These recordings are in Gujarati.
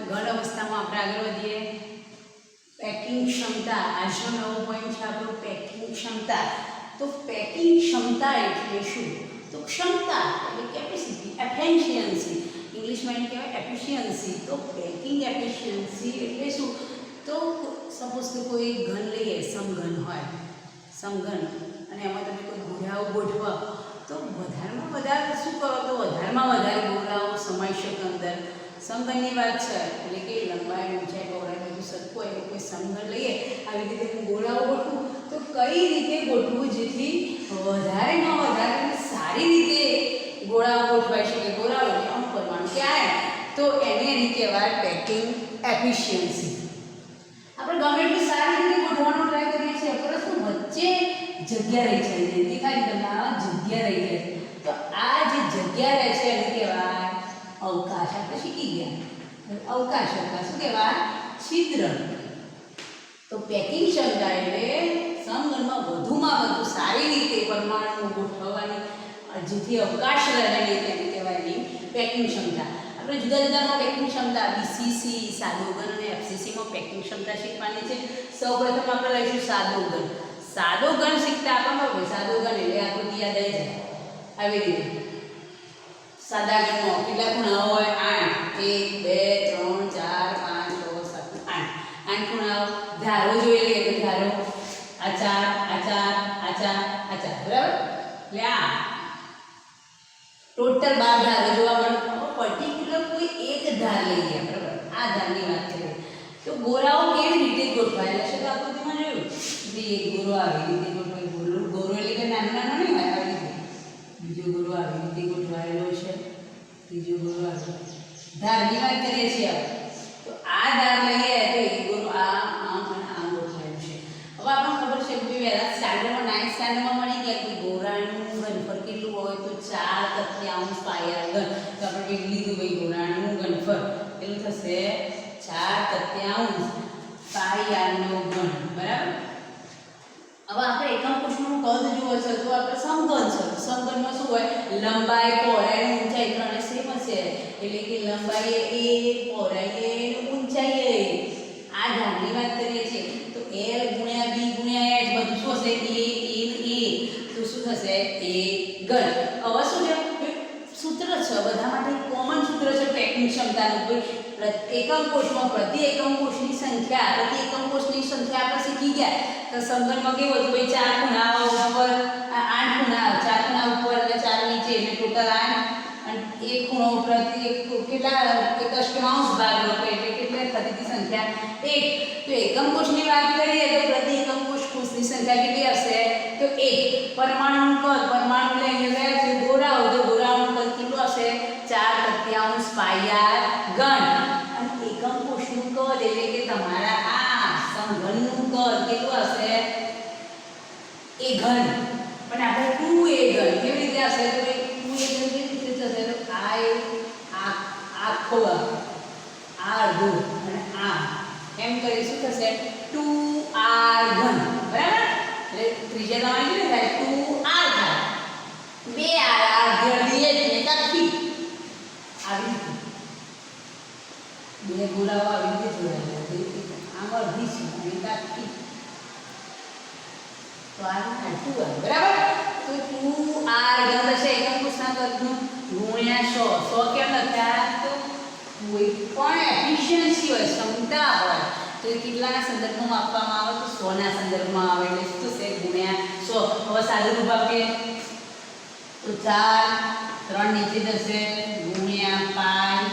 ઘન અવસ્થામાં આપણે આગળ વધીએ. પેકિંગ ક્ષમતા, આજનો નવો પોઈન્ટ છે આપણો પેકિંગ ક્ષમતા. તો પેકિંગ ક્ષમતા એટલે શું? તો ક્ષમતા એટલે કેપેસિટી, એફિશિયન્સી. ઇંગ્લિશમાં એને કહેવાય એફિશિયન્સી. તો પેકિંગ એફિશિયન્સી એટલે શું? તો સપોઝ કે કોઈ ઘન લઈએ, સમઘન હોય, સમઘન, અને એમાં તમે કોઈ ગોળાઓ ગોઠવો તો વધારેમાં વધારે શું કરો? તો વધારેમાં વધારે ગોળાઓ સમાઈ શકે અંદર. સમઘનની વાત છે એટલે કે લંબાઈ, ઊંચાઈ, પહોળાઈ બધું સરખું હોય. કોઈ સમઘન લઈએ, આવી રીતે હું ગોળાઓ ગોઠવું તો કઈ રીતે ગોઠવું જેથી વધારેમાં વધારે સારી રીતે ગોળાઓ ગોઠવાઈ શકે. ગોળાઓ એટલે અમુક પરમાણુ ક્યાં તો એને કહેવાય પેકિંગ એફિશિયન્સી. આપણે ગમે એટલી સારી રીતે ગોઠવવાનો ટ્રાય કરીએ છીએ પરંતુ વચ્ચે જગ્યા રહી જાય છે. દેખાય તમને આ જગ્યા રહી જાય છે. તો આ જે જગ્યા રહે છે એને કહેવાય અવકાશ. આપણે શીખી ગયા અવકાશ. અવકાશ શું કહેવાય? છિદ્ર. તો પેકિંગ ક્ષમતા એટલે સમઘનમાં વધુમાં વધુ સારી રીતે પરમાણુ ગોઠવવાની જેથી અવકાશ રહે તેને કહેવાય એની પેકિંગ ક્ષમતા. આપણે જુદા જુદામાં પેકિંગ ક્ષમતા બીસીસી, સાદો ઘન અને એફસીસીમાં પેકિંગ ક્ષમતા શીખવાની છે. સૌપ્રથમ આપણે લઈશું સાદો ઘન. સાદો ઘન શીખતા આપણને સાદો ઘન એટલે આકૃતિ યાદ આવી જાય આવી રીતે. સાદા ઘનમાં કેટલા ખૂણાઓ હોય? 8. 1 2 3 4 5 6 7 8. 8 ખૂણાઓ. ધારો જોઈ લઈએ તો ધારો આ 4 આ 4 આ 4 આ 4 બરાબર. એટલે આ ટોટલ 12 ધારો જોવા મળે. પર્ટિક્યુલર કોઈ એક ધાર લઈએ બરાબર. આ ધારની વાત કરીએ તો ગોળાઓ કેવી રીતે ગોઠવાયેલા છે? તો આકૃતિમાં જોયું કે એક ગોળો આવી રીતે ગોઠવાય. ગોળો એટલે કે નાનો નાનો નહીં હોય, આવી રીતે. બીજો ગોળો આવી રીતે ગોઠવાયેલો છે. ત્રીજો ગોળો આવી ધારની વાત કરીએ છીએ આપણે. તો આ ધાર લઈએ તો એક ગોળો આમ અને આમ ગોઠવાયેલું છે. હવે આપણને ખબર છે કે પહેલા સ્ટાન્ડર્ડમાં 9th સ્ટાન્ડર્ડમાં મળી ગયા કે ગોળાનું ઘનફળ કેટલું હોય? તો 4/3 પાયા ઘન. તો આપણે લીધું ભાઈ ગોળાનું ઘનફળ કેટલું થશે? 4/3 પાયાનો ઘન બરાબર. હવે આપણે એકમ કોષનું કદ જોવો છે તો આપણે સમઘન છે. સમઘનમાં શું હોય? લંબાઈ, પહોળાઈ, ઊંચાઈ ત્રણે સેમ હશે. એટલે કે લંબાઈ એ, પહોળાઈ એ, ઊંચાઈ એ. આ ધારની વાત કરીએ છીએ તો L ગુણ્યા B ગુણ્યા H બધું શું હશે? A. તો શું થશે? A ઘન. હવે શું છે? સૂત્ર છે બધા માટે કોમન સૂત્ર છે પેકિંગ ક્ષમતાનું. એકમ કોષમાં પ્રતિ એકમ કોષની સંખ્યા આપણે શીખી ગયા. તો સમઘનમાં કેવું હતું ભાઈ? 4 ખૂણાઓ ઉપર 8 ખૂણા, 4 ખૂણા ઉપર અને 4 નીચે એટલે ટોટલ 8. અને એક ખૂણો પ્રતિ કેટલા? એક અષ્ટમાંશ ભાગ હતો એટલે કેટલી થતી હતી સંખ્યા? 1. તો એકમ કોષની વાત કરીએ તો પ્રતિ એકમ કોષની સંખ્યા કેટલી હશે? તો 1. પરમાણુનું કદ, પરમાણુ લઈને ગયા છે ગોળાઓ, તો ગોળાઓનું કદ કેટલું હશે? 4/3 પાયા ઘન. અને એકમ કોષનું કદ એટલે કે તમારા આ સમઘનનું કદ કેટલું હશે? A ઘન. પણ આપણે 2A ઘન કેવી રીતે હશે? તો 2A ઘન કેવી રીતે થશે? તો આ આખો આ અડધું અને આ એમ કરી શું થશે? 2R ઘન બરાબર. એટલે ત્રિજ્યા તમારી કેટલી થાય? 2R થાય. 2R અડધી એટલે કાપી આવી રીતે બે ગોળાઓ આવી રીતે જોડાયેલા. આમ અડધી છે અને કાપી તો આ 2R બરાબર. તો 2R ઘન થશે એકમ કોષના કદનું ગુણ્યા 100. 100 કેમ લખ્યા? તો કોઈ પણ એફિશિયન્સી હોય, ક્ષમતા હોય તો એ કેટલાના સંદર્ભમાં માપવામાં આવે? તો 100 ના સંદર્ભમાં આવે. એટલે શું થશે? ગુણ્યા 100. હવે સાદું રૂપ આપીએ તો 4 3 નીચે જશે ગુણ્યા પાઈ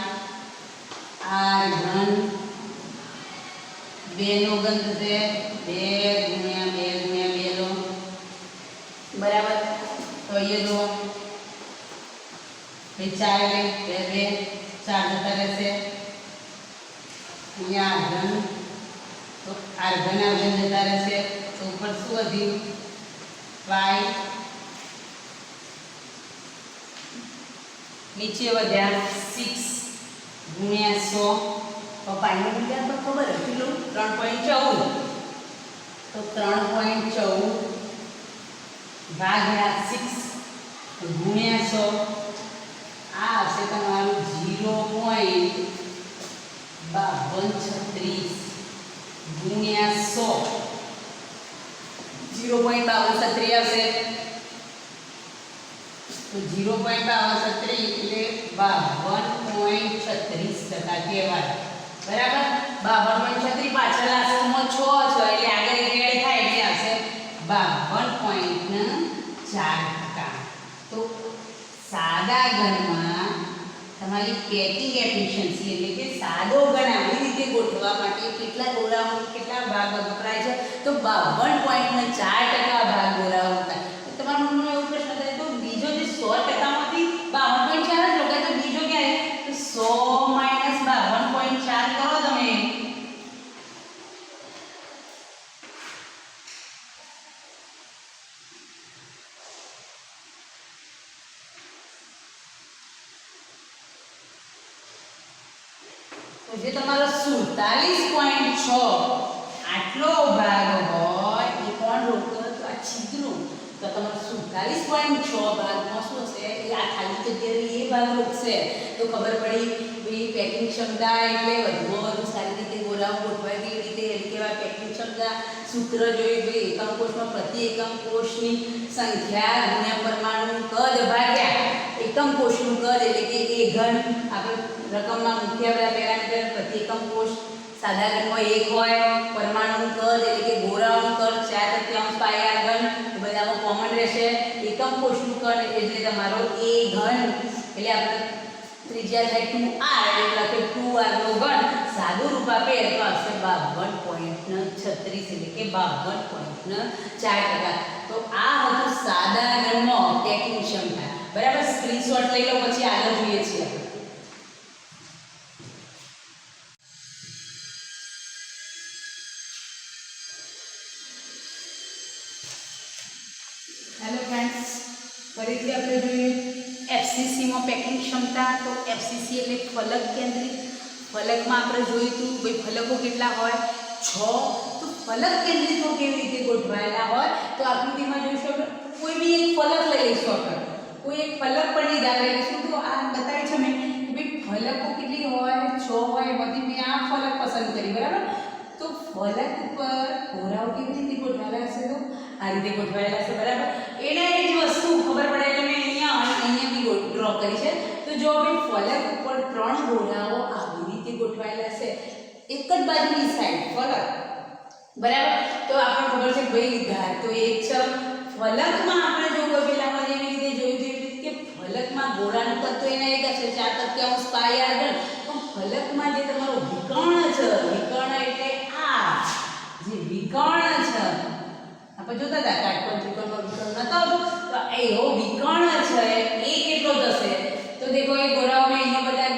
R ઘન. 2 નો ઘન થશે 2 ગુણ્યા 2 નો બરાબર. તો અહીંયા જો 4 એટલે 2 જતા રહેશે. અહીંયા R ઘન તો R ઘન જતા રહેશે. તો ઉપર શું વધ્યું? પાઈ. નીચે વધ્યા 6 ગુણ્યા 100. તો પાઈનું મૂલ્ય તો ખબર છે કેટલું? 3.14. તો 3.14 ભાગ્યા 6 ગુણ્યા 100. આ હશે તમારું 0.2 5236 ગુણ્યા 100 0.5236 આવશે તો 0.5236 એટલે 52.36% કહેવાય બરાબર 52.36 પાછળ આસમાં 6 છે એટલે આગળ એક એડ થાય એટલે આવશે 52.4%. તો સાદા ઘનમાં તમારી પેકિંગ એફિશિયન્સી એટલે કે સાદો ઘન આવી રીતે ગોઠવવા માટે કેટલા ગોળાઓ કેટલા ભાગ વપરાય છે તો 52.4% ભાગ ગોળાઓ થાય. તમારા મનમાં એવો પ્રશ્ન થાય તો બીજો જે 100% માંથી 52.4 જ લગાય તો બીજો ક્યારે તો 100 માઈનસ 52.4 કરો તમે તો જે તમારો 47.6 આટલો ભાગ હોય એ કોણ રોકતો તો આ છિદ્રો તો તમારો 47.6 ભાગમાં શું હશે એ આ ખાલી જગ્યાએ એ ભાગ રોકશે તો ખબર પડી ભાઈ પેકિંગ ક્ષમતા એટલે વધુમાં વધુ સારી રીતે ગોળાઓ ગોઠવાય કેવી રીતે એટલે કેવા પેકિંગ ક્ષમતા સૂત્ર જોયું ભાઈ એકમ કોષમાં પ્રતિ એકમ કોષની સંખ્યા ગુણ્યા પરમાણુનું કદ ભાગ્યા એકમ કોષનું કદ એટલે કે એ ઘન આપણે રકમમાં મુખ્ય પેરામીટર પ્રતિ એકમ કોષ સાદા ઘનમાં 1 હોય પરમાણુનું કદ એટલે કે ગોળાઓનું કદ 4/3 પાઈ r ઘન બધામાં કોમન રહેશે એકમ કોષનું કદ એટલે તમારો a ઘન એટલે આપણે ત્રિજ્યા થાય 2r એટલે લખે 2r નો ઘન સાદું રૂપ આપે તો આવશે 52.36 એટલે કે 52.4%. તો આ હતું સાદા ઘનમાં પેકિંગ ક્ષમતા બરાબર. સ્ક્રીનશોટ લઈ લો પછી આગળ જોઈએ છીએ આપણે. હેલો ફ્રેન્ડ્સ, ફરીથી આપણે જોઈએ એફસીસીમાં પેકિંગ ક્ષમતા. તો એફસીસી એટલે ફલક કેન્દ્રિત. ફલકમાં આપણે જોયું હતું ભાઈ ફલકો કેટલા હોય 6. તો ફલક કેન્દ્રિતો કેવી રીતે ગોઠવાયેલા હોય તો આકૃતિમાં જોઈશું આપણે કોઈ બી એક ફલક લઈ લઈશું આપણે કોઈ એક ફલક પર લીધા લઈશું તો આ બતાવી છે મેં કે ભાઈ ફલકો કેટલી હોય 6 હોય એમાંથી મેં આ ફલક પસંદ કરી બરાબર. તો ફલક ઉપર ઘોરાઓ કેવી રીતે ગોઠવાયેલા હશે તો આ રીતે ગોઠવાયેલા છે બરાબર. એને એ જ વસ્તુ ખબર પડે એટલે મેં અહીંયા બી ડ્રો કરી છે. તો જો આપણે ફલક ઉપર 3 ઘોરાઓ આવી રીતે ગોઠવાયેલા છે એક જ બાજુની સાઈડ ફલક બરાબર. તો આપણને ખબર છે ભાઈ ધાર તો એક છે. ફલકમાં આપણે જો પેલામાં જેવી રીતે જોયું તેવી રીતે ફલકમાં ગોળાનું કદ તો એના એક હશે 4/3 પાઈ r ઘન. પણ ફલકમાં જે તમારો વિકર્ણ છે વિકર્ણ એટલે આ જે વિકર્ણ છે આપણે જોતા હતા કાટકોણ ત્રિકોણનો વિકર્ણ નતો તો એવો વિકર્ણ છે એ કેટલો થશે તો દેખો એ ગોળાઓ મેં અહીંયા બધા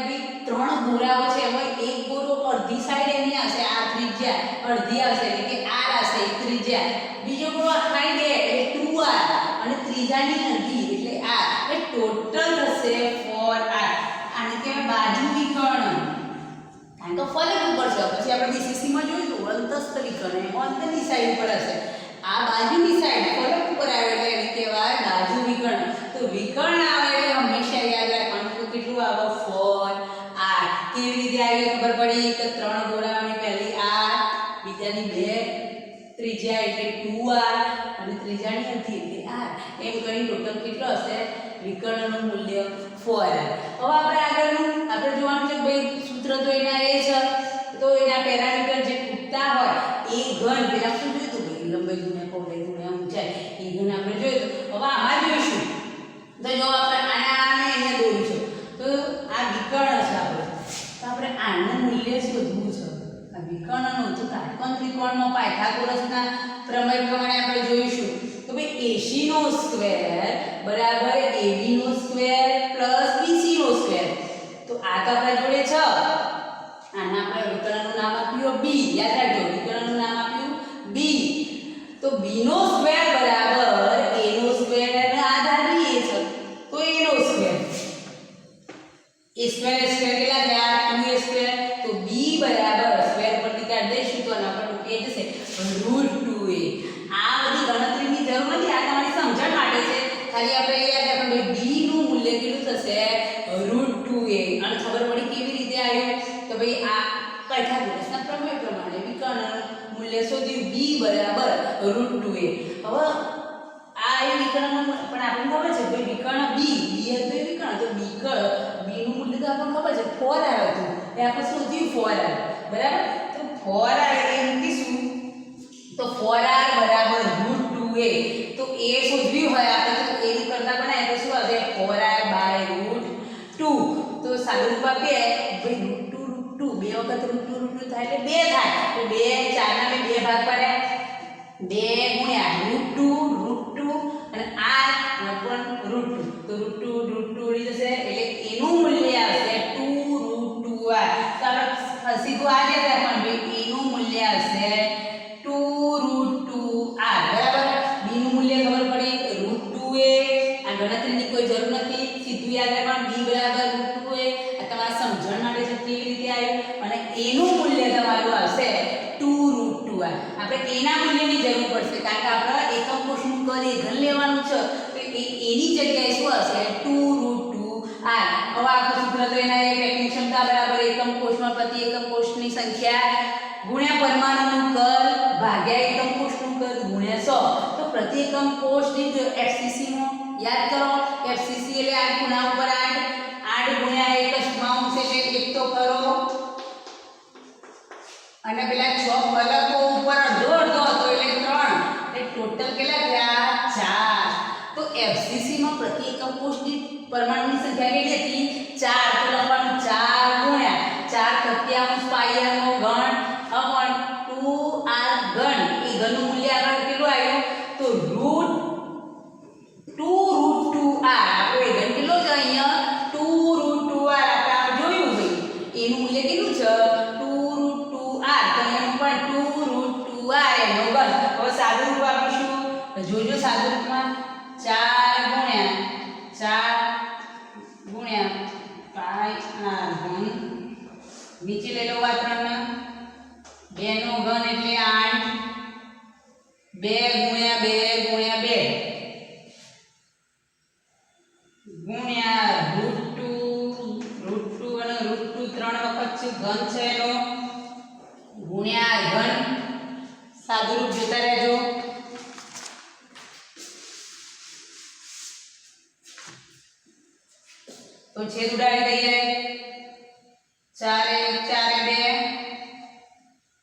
3 ગોળાઓ છે એમાં એક ગોળો અડધી સાઈડ એની હશે આ ત્રિજ્યા અડધી હશે એટલે કે r હશે એક ત્રિજ્યા. બીજો ગોળો આખાઈ દે એટલે 2r અને ત્રીજાની અડધી એટલે r એટલે ટોટલ થશે 4r. આને કહેવાય બાજુ વિકર્ણ કારણ કે ફલક ઉપર છે. પછી આપણે બીસીસી માં જોઈશું અંતસ્થ વિકર્ણ એમાં અંતરની સાઈડ ઉપર હશે. આ બાજુની સાઈડ ફલક ઉપર આવે એટલે એને કહેવાય બાજુ વિકર્ણ. તો વિકર્ણ આવે એટલે હંમેશા યાદ રાખવાનું તો કેટલું આવે 4r. કેવી રીતે આવી ખબર પડી કે 3 ગોળાઓની પહેલી r બીજાની 2 ત્રિજ્યા એટલે 2r અને ત્રીજાની અડધી એટલે r એમ કરી ટોટલ કેટલો હશે વિકર્ણનું મૂલ્ય 4r. હવે આપણે આગળનું આપણે જોવાનું છે ભાઈ સૂત્ર તો એના એ છે તો એના પેરામીટર જે ખૂટતા હોય એ ઘન પેલા શું જોયું હતું ભાઈ લંબાઈ ગુણ્યા પહોળાઈ ગુણ્યા ઊંચાઈ એ ઘન આપણે જોયું હતું. હવે આમાં જોઈશું તો જો આપણે આને અહીંયા દોરીશું તો આ વિકર્ણ છે આપણે તો આપણે આનું મૂલ્ય શોધવું છે. આ વિકર્ણનું તો કાટકોણ ત્રિકોણમાં પાયથાગોરસના પ્રમેય પ્રમાણે આપણે જોઈશું તો ભાઈ AC નો સ્ક્વેર બરાબર AB નો સ્ક્વેર પ્લસ BC નો સ્ક્વેર. તો આ તો આપણા જોડે છે આના આપણે વિકર્ણનું નામ આપ્યું B. યાદ રાખજો વિકર્ણનું નામ આપ્યું B. તો B નો સ્ક્વેર બરાબર A નો સ્ક્વેર અને આધાર B છે તો A નો સ્ક્વેર a સ્ક્વેર કેટલા થયા 2a સ્ક્વેર. તો b બરાબર સ્ક્વેર પરથી કાઢ દઈશું તો આના પર એ જશે √2a. આ બધી ગણતરીની જરૂર નથી આ તમારી સમજણ માટે છે ખાલી આપણે યાદ રાખો b નું મૂલ્ય કેટલું થશે √2a. અને ખબર પડી કેવી રીતે આવ્યું તો ભાઈ આ મૂલ્ય શોધ્યું b બરાબર √2a. હવે આ એ વિકર્ણ પણ આપણને ખબર છે કોઈ વિકર્ણ b હતું એ વિકર્ણ તો b નું મૂલ્ય તો આપણને ખબર છે 4r હતું એ આપણે શોધ્યું 4r બરાબર. તો 4r એ મૂકીશું તો 4r બરાબર √2a. તો a શોધવી હોય આપણે તો a ની કરતા બનાવીએ તો શું આવશે 4r/√2. તો સાદુરૂપ આપીએ ભાઈ √2 બે વખત √2 થાય એટલે 2 થાય તો 2 4 ના 2 ભાગ પડ્યા 2 ગુણ્યા √2 અને r/√2 તો √2 ઉડી જશે એટલે એનું મૂલ્ય આવશે 2√2r. તો આપણે સીધું આ જ રાખવાનું ભાઈ એનું મૂલ્ય આવશે 2√2r બરાબર. b નું મૂલ્ય ખબર પડી √2a. આ ગણતરીની કોઈ જરૂર નથી સીધું યાદ રાખવાનું b બરાબર √2a. આ તમારા સમજણ માટે છે કેવી રીતે આવ્યું અને એનું મૂલ્ય તમારું આવશે 2√2r. આપણે એના મૂલ્યની જરૂર પડશે કારણ કે આપણે એકમ કોષનું કદ એ ઘન લેવાનું છે તો એની જગ્યાએ શું આવશે 2√2r. હવે આપણું સૂત્ર તો એના પેકિંગ ક્ષમતા બરાબર એકમ કોષમાં પ્રતિ એકમ કોષની સંખ્યા ગુણ્યા પરમાણુનું કદ ભાગ્યા એકમ કોષનું કદ ગુણ્યા 100. તો પ્રતિ એકમ કોષની FCC નો યાદ કરો FCC એટલે 8 ખૂણા ઉપર 8 ગુણ્યા 1 દશમાંશ એટલે 1 તો કરો અને પેલા 6 ફલકો ઉપર અડધો અડધો હતો એટલે 3 એટલે ટોટલ કેટલા થયા 4. તો FCC માં પ્રતિ એકમ કોષની પરમાણુની સંખ્યા કેટલી હતી 4. તો લખવાનું 4 ગુણ્યા 4 તૃતીયાંશ પાઈ r નો ઘન અપન 2r ઘન. એ ઘનનું મૂલ્ય આગળ કેટલું આવ્યું તો √2√2r. આપણે ઘન કેટલો છે અહીંયા 2√2r આપણે જોયું ભાઈ એનું મૂલ્ય કેટલું છે 2√2r. તો એનું પણ 2√2r એનો ઘન. હવે સાદું રૂપ આપીશું જોજો સાદું રૂપમાં 4 ગુણ્યા પાઈ r ઘન નીચે લઈ લો આ 3 ને 2 નો ઘન એટલે 8 2 ગુણ્યા 2 ગુણ્યા 2 ગુણ્યા √2 અને √2 3 વખત છે ઘન છે એનો ગુણ્યા ઘન. સાદું રૂપ જોતા રહેજો. તો છેદ ઉડાડી દઈએ 4 4 2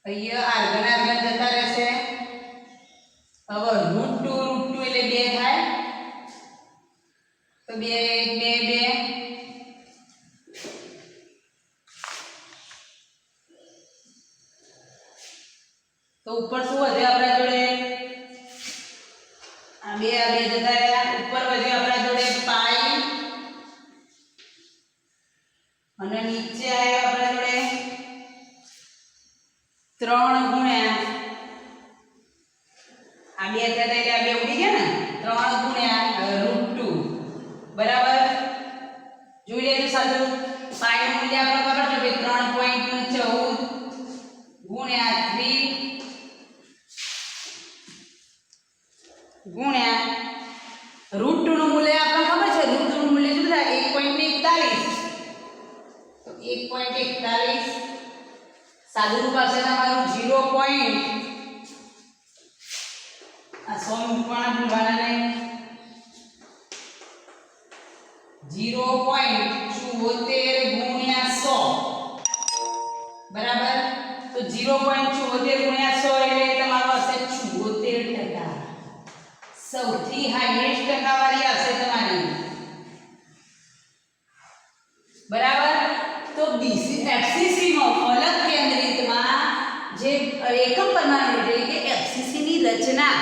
અહીંયા r ઘન જતા રહેશે. હવે √2 એટલે 2 થાય તો 2 1 2 તો ઉપર શું વધે આપણા જોડે આ 2 જતા રહ્યા. ઉપર વધે આપણા જોડે પાઈ અને નીચે આવ્યો આપણા જોડે 3 ગુણ્યા આ 2 થયા એટલે આ 2 ઉડી ગયા ને 3 ગુણ્યા √2 બરાબર. જોઈ લેજો સાદું પાઈ નું મૂલ્ય આપણે ખબર છે ભાઈ 3.14 ગુણ્યા 3 ગુણ્યા √2 નું મૂલ્ય આપણને ખબર છે √2 નું મૂલ્ય શું થાય 1.41. તો 1.41 સાદું રૂપ આવશે તમારું 0. આ 100 મૂકવાના ભૂલવાના નહીં 0.74 ગુણ્યા 100 બરાબર. તો 0.74 ગુણ્યા 100 એટલે તમારો હશે 74%. સૌથી હાઈએસ્ટ ટકાવારી આવશે તમારી બરાબર. તો FCC માં ફલક કેન્દ્રિતમાં જે એકમ પરમાણુ એટલે કે FCC ની રચના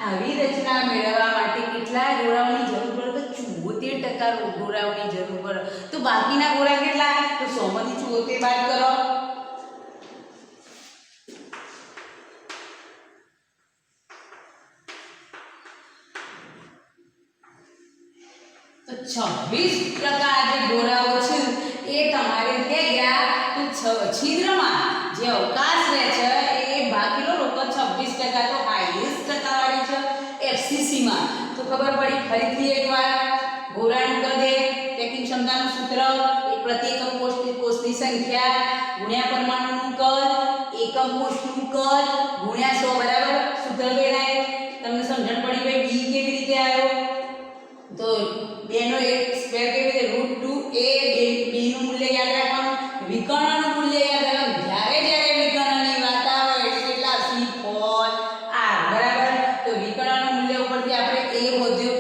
આવી રચના મેળવવા માટે કેટલા ગોળાઓની જરૂર પડે તો 74% ગોળાઓની જરૂર પડે. તો બાકીના ગોળા કેટલા તો 100 માંથી 74 બાદ કરો તો 26% જે ગોળાઓ છે એ તમારે ક્યાં ગયા તો છિદ્રમાં જે અવકાશ રહે છે એ બાકીનો લોકો 26% તો હાઈએસ્ટ ટકાવાળી છે FCC માં. તો ખબર પડી ફરીથી એકવાર ગોળાનું કદ કે પેકિંગ ક્ષમતાનું સૂત્ર એક પ્રતિ એકમ કોષની સંખ્યા ગુણ્યા પરમાણુનું કદ એકમ કોષનું કદ ગુણ્યા 100 બરાબર સૂત્ર કેણાય તમને સમજણ પડી ભાઈ b કેવી રીતે આવ્યો તો 2 નો સ્ક્વેર કેવી રીતે √2a b નું મૂલ્ય યાદ રાખવાનું વિકર્ણનું મૂલ્ય યાદ રાખવાનું જ્યારે વિકર્ણની વાત આવે એટલે કેટલા c4r બરાબર તો વિકર્ણનું મૂલ્ય ઉપરથી આપણે a શોધ્યું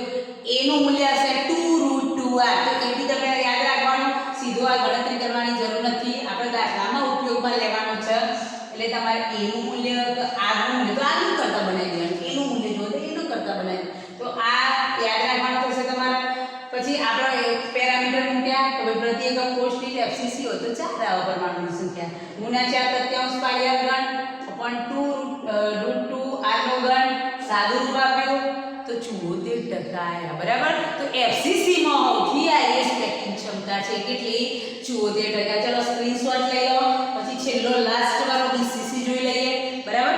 a નું મૂલ્ય હશે 2√2r તો એ બી તમે યાદ રાખવાનું સીધો આ ગણતરી કરવાની જરૂર નથી આપણે દાખલામાં ઉપયોગમાં લેવાનું છે એટલે તમારે a નું મૂલ્ય તો r નું મૂલ્ય તો આનું કરતા બનાવી દેવાનું a નું મૂલ્ય જો તો એનું કરતા બનાવી તો આ યાદ રાખવાનું થશે તમારે પછી આપણે પેરામીટર મૂક્યા તો પ્રતિ એકમ કોષની FCC હોય તો 4 આવે પરમાણુની સંખ્યા ગુણ્યા 4 તૃતીયાંશ પાઈ r ઘન upon 2√2 r નો ઘન સાદું રૂપ આપ્યું તો 74% આયા બરાબર તો FCC માં સૌથી હાઈએસ્ટ પેકિંગ ક્ષમતા છે કેટલી 74% ચલો સ્ક્રીનશોટ લઈ લો પછી છેલ્લો લાસ્ટ વાળો BCC જોઈ લઈએ બરાબર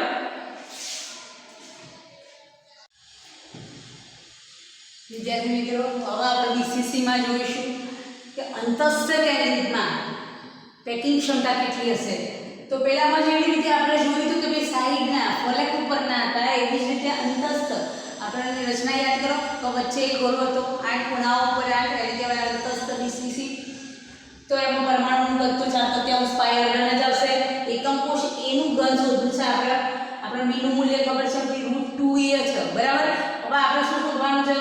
વિદ્યાર્થી મિત્રો હવે આપણે BCC માં જોઈશું કે અંતસ્થ કેન્દ્રિતમાં પેકિંગ ક્ષમતા કેટલી હશે તો પહેલામાં જેવી રીતે આપણે જોયું હતું કે ભાઈ સાઈડના ફલક ઉપરના હતા એવી જ રીતે અંતસ્થ આપણે રચના યાદ કરો તો વચ્ચે એક ગોળ હતો 8 ખૂણાઓ પર 8 એટલે કહેવાય અંતસ્થ BCC તો એમાં પરમાણુનું કદ તો 4 તૃતીયાંશ પાઈ r ઘન જ આવશે એકમ કોષ a નું ઘન શોધવું છે આપણે b નું મૂલ્ય ખબર છે કે √2a છે બરાબર હવે આપણે શું શોધવાનું છે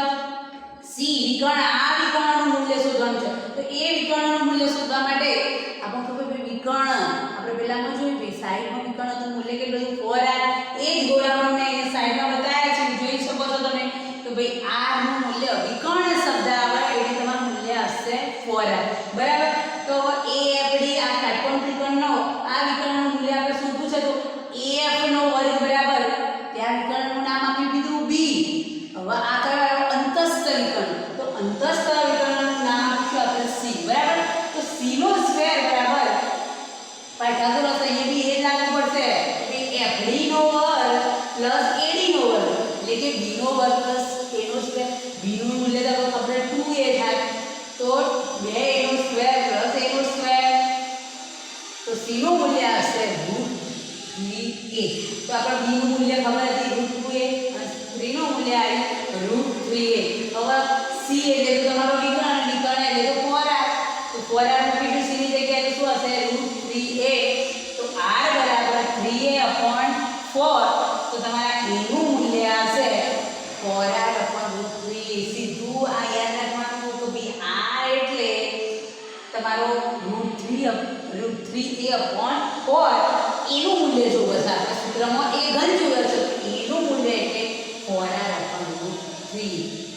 c વિકર્ણ આ વિકર્ણનું મૂલ્ય શોધવાનું છે તો એ વિકર્ણનું મૂલ્ય શોધવા માટે આપણે ખબર છે વિકર્ણ આપણે પહેલામાં જોયું કે સાઈડમાં વિકર્ણનું મૂલ્ય કેટલું છે 4r એ જ ગોળાનો મેં અહીંયા સાઈડમાં બતાવ્યા છે જોઈ શકો છો તમે તો ભાઈ r નું મૂલ્ય વિકર્ણ શબ્દ આવે એટલે તમારું મૂલ્ય હશે 4r બરાબર તો એ આપણી આ કાટકોણ ત્રિકોણનો આ વિકર્ણનું મૂલ્ય આપણે શોધવું છે તો af નો વર્ગ બરાબર ત્યાં વિકર્ણનું નામ આપ્યું કીધું b હવે આ કયો અંતસ્થ વિકર્ણ તો અંતસ્થ વિકર્ણનું નામ આપ્યું આપણે c બરાબર તો c નો સ્ક્વેર બરાબર પાયથાગોરસ અહીંયા બી એ જ લાગુ પડશે કે fd નો વર્ગ પ્લસ ad નો વર્ગ એટલે કે b નો વર્ગ પ્લસ a નો સ્ક્વેર b નું મૂલ્ય તો આપણે 2a થાય તો 2a નો સ્ક્વેર પ્લસ a નો સ્ક્વેર તો c નું મૂલ્ય હશે √3a તો આપણે b નું મૂલ્ય ખબર હતી √2a અને 3 નું મૂલ્ય આવ્યું √3a હવે c એટલે તમારો વિકર્ણ એટલે તો 4r તો 4r મૂકીશું c ની જગ્યાએ શું હશે √3a તો r બરાબર 3a/4 તો તમારા a નું મૂલ્ય હશે 4r/√3a સીધું આ યાદ રાખવાનું તો ભઈ r એટલે તમારો √3a/4 એનું મૂલ્ય જોવે છે આપણા સૂત્રમાં એ ઘન જોવે છે એનું મૂલ્ય એટલે 4r/√3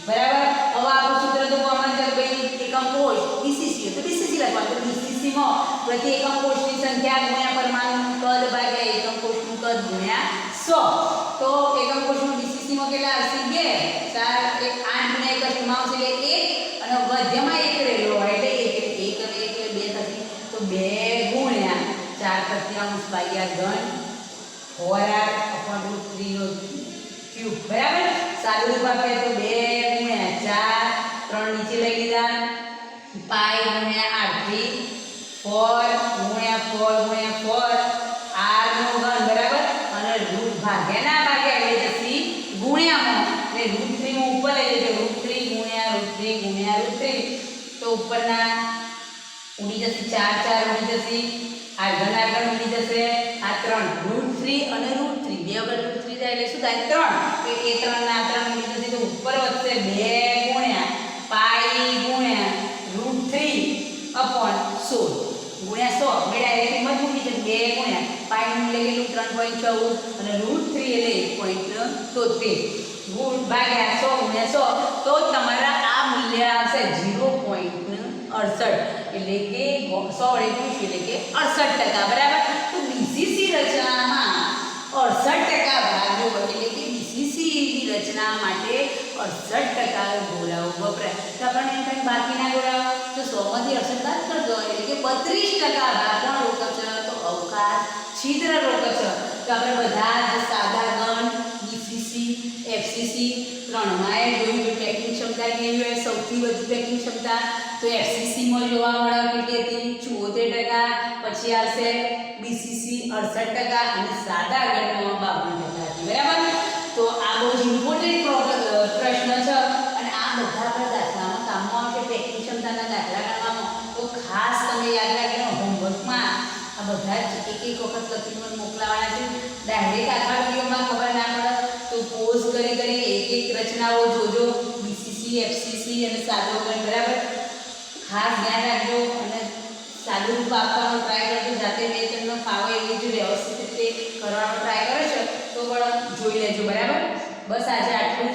બરાબર હવે આપણું સૂત્ર તો કોમન છે ભાઈ એકમ કોષ BCC તો BCC લખવાનું તો BCC માં પ્રતિ એકમ કોષની સંખ્યા ગુણ્યા પરમાણુનું કદ ભાગ્યા એકમ કોષનું કદ ગુણ્યા 100 તો એકમ કોષનું BCC માં કેટલા હશે 2 4 1 8 ગુણ્યા 1 ખૂણાઓ છે એટલે 1 અને મધ્યમાં 1 રહેલો હોય એટલે 1 અને 1 એટલે 2 થશે તો 2 ગુણ્યા 4 તૃતીયાંશ પાઈ r ઘન 4r/√3 નો ક્યુબ બરાબર સાદું રૂપ આપે તો 2 ગુણ્યા 4 3 નીચે લઈ લીધા પાઈ ગુણ્યા r 4 ગુણ્યા 4 r નો ઘન બરાબર અને રૂટ ભાગ્યા ના ભાગ્યા એટલે જશે ગુણ્યામાં એટલે √3 માં ઉપર લઈ જજો √3 ગુણ્યા √3 તો ઉપરના ઉડી જશે 4 ઉડી જશે આ ઘન આગળ ઉડી જશે આ 3 √3 અને √3 બે વગર √3 જાય એટલે શું થાય 3 કે એ 3 ના 3 ઉડી જશે તો ઉપર વધશે 2 ગુણ્યા પાઈ ગુણ્યા √3/16 ગુણ્યા 100 મેળા એટલે કિંમત મૂકી છે 2 ગુણ્યા પાઈ નું મૂલ્ય કેટલું 3.14 અને √3 એટલે 1.73 ગુણ ભાગ્યા 100 ગુણ્યા 100 તો તમારા આ મૂલ્ય આવશે 0.68 એટલે કે 100 વડે ગુણીશું એટલે કે 68% બરાબર તો BCC રચનામાં 68% ભાગો એટલે કે BCC ની રચના માટે 68% ગોળાઓ વપરાય તો આપણને એમ થાય બાકીના ગોળાઓ તો 100 માંથી 68 બાદ કરજો એટલે કે 32% ભાગ રોકક છે તો અવકાશ છિદ્ર રોકક છે તો આપણે બધા જ સાદા ઘન BCC FCC ત્રણમાં જોયું પેકિંગ ક્ષમતા કેવી હોય સૌથી વધુ પેકિંગ ક્ષમતા તો એફસીસીમાં જોવા મળે કેટલી હતી 74%, પછી આવશે બીસીસી 68% અને સાદા ગણિતમાં 52% હતી. બરાબર. તો આ બહુ જ ઇમ્પોર્ટન્ટ પ્રશ્ન છે અને આ બધા આપણા દાખલામાં કામમાં આવશે. પેકિંગ ક્ષમતાના દાખલા ગણવામાં તો ખાસ તમે યાદ રાખજો હોમવર્કમાં આ બધા જ એક એક વખત લખીને મોકલાવાના છે. ડાયરેક્ટ આખા વિડીયોમાં ખબર ના પડે તો પોઝ કરી કરી એક એક રચનાઓ જોજો. બીસીસી, એફસીસી અને સાદો ગણ. બરાબર. ખાસ ધ્યાન રાખજો અને સાદું રૂપ આપવાનો ટ્રાય કરજો. જાતે બે તમને ફાવે એવી જ વ્યવસ્થિત રીતે કરવાનો ટ્રાય કરો છો તો પણ જોઈ લેજો. બરાબર. બસ આજે આટલું